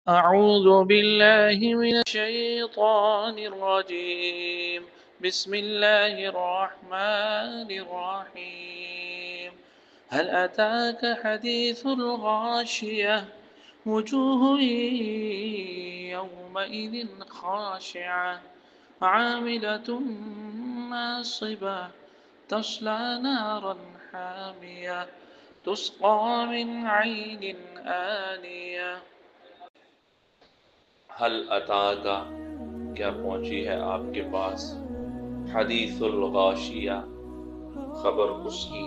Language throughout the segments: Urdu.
أعوذ بالله من الشيطان الرجيم بسم الله الرحمن الرحيم هل أتاك حديث الغاشية وجوه يومئذ خاشعة عاملة ناصبة تصلى نارا حامية تسقى من عين آنية حل اتاکا کیا پہنچی ہے آپ کے پاس حدیث الغاشیہ خبر اس کی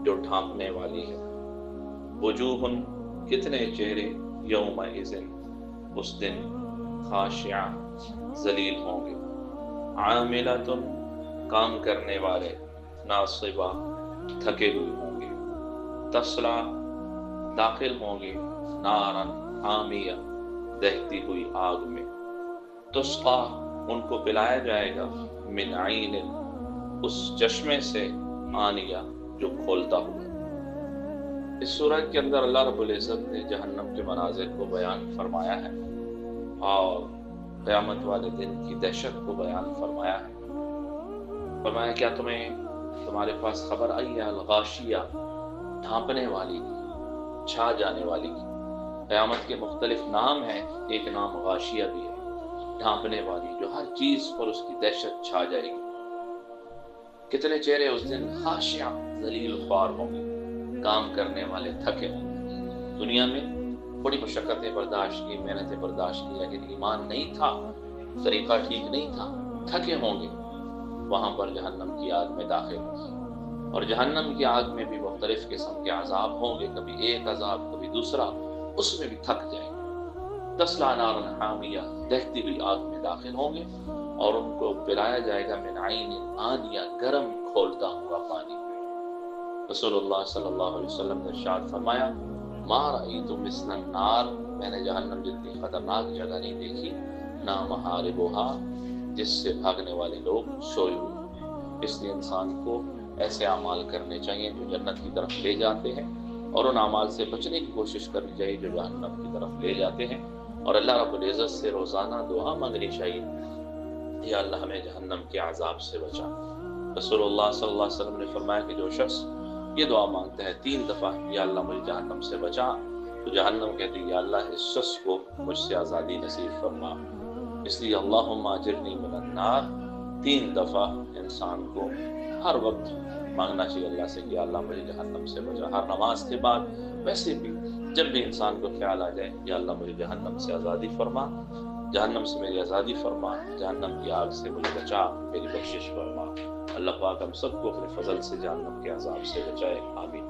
جو ڈھانپنے والی ہے وجوہ کتنے چہرے یومئذ اس دن خاشعہ ذلیل ہوں گے عاملۃ کام کرنے والے ناصبہ تھکے ہوئے ہوں گے تصلا داخل ہوں گے نارن حامیہ دہتی ہوئی آگ میں تسقا ان کو پلایا جائے گا من عین اس چشمے سے آنیہ جو کھولتا ہوا اس سورہ کے اندر اللہ رب العزت نے جہنم کے مناظر کو بیان فرمایا ہے اور قیامت والے دن کی دہشت کو بیان فرمایا ہے فرمایا کیا تمہارے پاس خبر آئی ہے الغاشیہ ڈھانپنے والی کی چھا جانے والی کی قیامت کے مختلف نام ہیں ایک نام غاشیہ بھی ہے ڈھانپنے والی جو ہر چیز پر اس کی دہشت چھا جائے گی کتنے چہرے اس دن خاشعہ ذلیل خوار ہوں گے کام کرنے والے تھکے ہوں گے دنیا میں بڑی مشقتیں برداشت کی محنتیں برداشت کی لیکن ایمان نہیں تھا طریقہ ٹھیک نہیں تھا تھکے ہوں گے وہاں پر جہنم کی آگ میں داخل ہوں گے اور جہنم کی آگ میں بھی مختلف قسم کے عذاب ہوں گے کبھی ایک عذاب کبھی دوسرا اس میں بھی تھک جائیں گے تسلا نارا حامیہ دہتی ہوئی آگ میں داخل ہوں گے اور ان کو پلایا جائے گا من عین آنیہ گرم کھولتا ہوا پانی رسول اللہ صلی اللہ علیہ وسلم نے ارشاد فرمایا ما رأیت مثل النار میں نے جہنم جتنی خطرناک جگہ نہیں دیکھی نہ محاربوہا جس سے بھاگنے والے لوگ سوئے ہوئے اس لیے انسان کو ایسے اعمال کرنے چاہیے جو جنت کی طرف لے جاتے ہیں اور ان اعمال سے بچنے کی کوشش کرنی چاہیے جو جہنم کی طرف لے جاتے ہیں اور اللہ رب العزت سے روزانہ دعا مانگنی چاہیے یا اللہ ہمیں جہنم کے عذاب سے بچا رسول اللہ صلی اللہ علیہ وسلم نے فرمایا کہ جو شخص یہ دعا مانگتا ہے 3 دفعہ یا اللہ مجھے جہنم سے بچا تو جہنم کہتی ہے یا اللہ اس شخص کو مجھ سے آزادی نصیب فرما اس لیے اللہم اجرنی من النار 3 دفعہ انسان کو ہر وقت مانگنا چاہیے اللہ سے کہ اللہ مجھے جہنم سے بچا ہر نماز کے بعد ویسے بھی جب بھی انسان کو خیال آ جائے یا اللہ مجھے جہنم سے آزادی فرما جہنم سے میری آزادی فرما جہنم کی آگ سے مجھے بچا میری بخشش فرما اللہ پاک ہم سب کو اپنے فضل سے جہنم کے عذاب سے بچائے آمین